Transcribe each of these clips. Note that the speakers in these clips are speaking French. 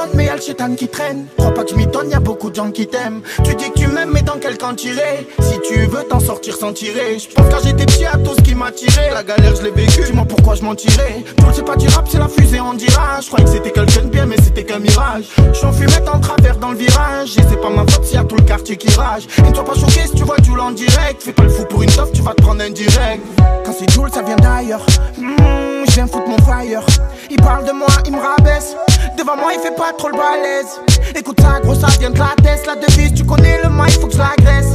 donne mais y'a le chétan qui traîne. Crois pas que je m'étonne, y'a beaucoup de gens qui t'aiment. Tu dis que tu m'aimes mais dans quel camp tirer? Si tu veux t'en sortir sans tirer. J'pense quand j'étais petit à tout ce qui m'a tiré. La galère je l'ai vécu, dis-moi pourquoi je mentirais. Tout c'est pas du rap, c'est la fusée en dirage. Je croyais que c'était quelqu'un de bien mais c'était qu'un mirage. J'suis en fumette en travers dans le virage. Et c'est pas ma faute s'il y a tout le quartier qui rage. Et ne sois pas choqué si tu vois Jules en direct. Fais pas le fou pour une toffe, tu vas te prendre un direct. Quand c'est Jules ça vient d'ailleurs. Je viens foutre mon fire. Il parle de moi, il me rabaisse. Devant moi il fait pas trop le balèze. Écoute ça gros, ça vient de la tête. La devise, tu connais le mic, faut que je l'agresse.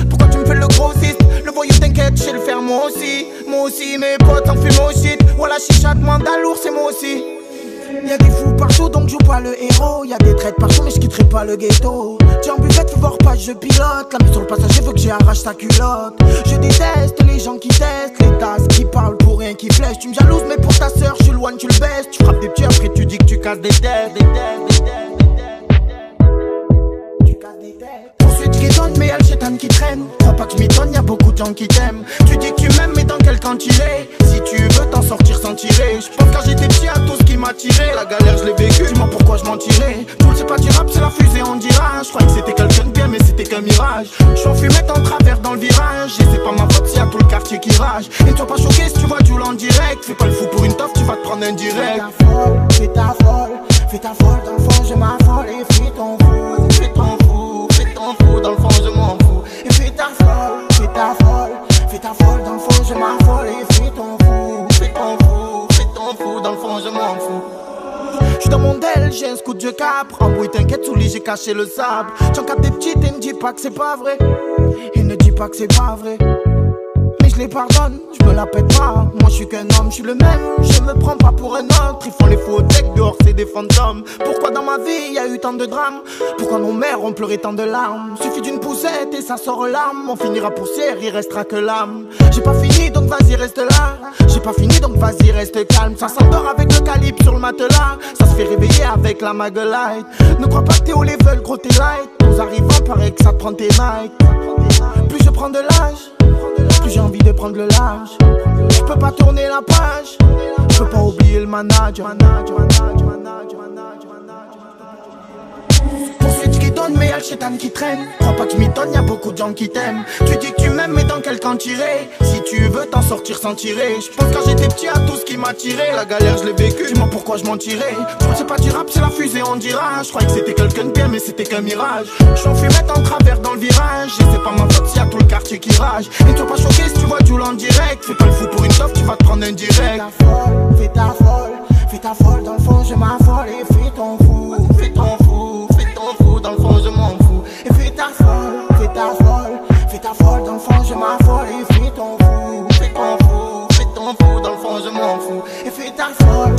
Pourquoi tu me fais le grossiste? Le voyou t'inquiète, je sais le faire moi aussi. Moi aussi, mes potes en fument au shit. Voilà chicha demande à lourd, c'est moi aussi. Y'a des fous partout donc joue pas le héros. Y'a des traites partout mais je quitterai pas le ghetto. Tu en buvette, fais voir pas, je pilote. La mise sur le passager veut que j'arrache sa culotte. Je déteste les gens qui testent, les tasses qui parlent pour rien qui flèchent. Tu me jalouses mais pour ta soeur je suis loin, tu le baisses. Tu frappes des petits après tu dis que tu casses des têtes. Tu casses des têtes. Poursuite qui donne mais y'a le chétan qui traîne. Crois pas que je m'étonne, y'a beaucoup de gens qui t'aiment. Tu dis que tu m'aimes mais dans quel camp tirer? Si tu veux t'en sortir sans tirer. J'pense quand j'étais petit à tout ce qui m'a tiré. La galère je l'ai vécu, dis-moi pourquoi je mentirais. Tout c'est pas du rap, c'est la fusée en dirage. J'croyais que c'était quelqu'un de bien mais c'était qu'un mirage. J'suis en fumette en travers dans le virage. Et c'est pas ma faute s'il y a tout le quartier qui rage. Et ne sois pas choqué si tu vois Jules en direct. Fais pas le fou pour une toffe, tu vas te prendre un direct. Fais ta folle, dans le fond je m'affole. Et fais ton fou, fais ton fou, fais ton fou, dans le fond je m'en fous. Et fais ta folle, dans le fond je m'affole. Et fais ton fou, fais ton fou, fais ton fou, dans le fond je m'en fous. J'suis dans mon del, j'ai un scout de cap. Embrouille t'inquiète, sous lit j'ai caché le sable. J'en capte des petites et ne dis pas que c'est pas vrai. Et ne dis pas que c'est pas vrai. Mais je les pardonne, je me la pète pas. Moi je suis qu'un homme, je suis le même. Je me prends pas pour un autre. Ils font les faux decks, dehors c'est des fantômes. Pourquoi dans ma vie y a eu tant de drames? Pourquoi nos mères ont pleuré tant de larmes? Suffit d'une poussette et ça sort aux larmes. On finira poussière, il restera que l'âme. J'ai pas fini donc vas-y reste là. J'ai pas fini donc vas-y reste calme. Ça s'endort avec le calibre sur le matelas. Ça se fait réveiller avec la Maglite. Ne crois pas que t'es au level, gros t'es light. Nous arrivons, paraît que ça te prend tes nights. Plus je prends de l'âge, plus j'ai envie de prendre le large. Je peux pas tourner la page, je peux pas oublier le manager. Poursuite qui donne mais y'a le chétan qui traîne. Crois pas que je m'étonne, y'a beaucoup de gens qui t'aiment. Tu dis que tu m'aimes mais dans quel camp tirer? Si tu veux t'en sortir sans tirer. J'pense quand j'étais petit à tout ce qui m'a tiré. La galère je l'ai vécu, dis-moi pourquoi je mentirais. C'est pas du rap, c'est la fusée en dirage. J'croyais que c'était quelqu'un de bien mais c'était qu'un mirage. J'suis en fumette en travers dans le virage. Et c'est pas ma faute s'il y a tout le quartier qui rage. Et ne sois pas choqué si tu vois Jules en direct. Fais pas le fou pour une toffe, tu vas te prendre un direct. Fais ta folle, dans le fond je m'affole. Et fais ton fou, fais ton fou, fais ton fou, dans le fond je m'en fous. Et fais ta folle, dans le fond je m'affole. Et fais ton fou, fais ton fou, fais ton fou, dans le fond je m'en fous. Et fais ta folle,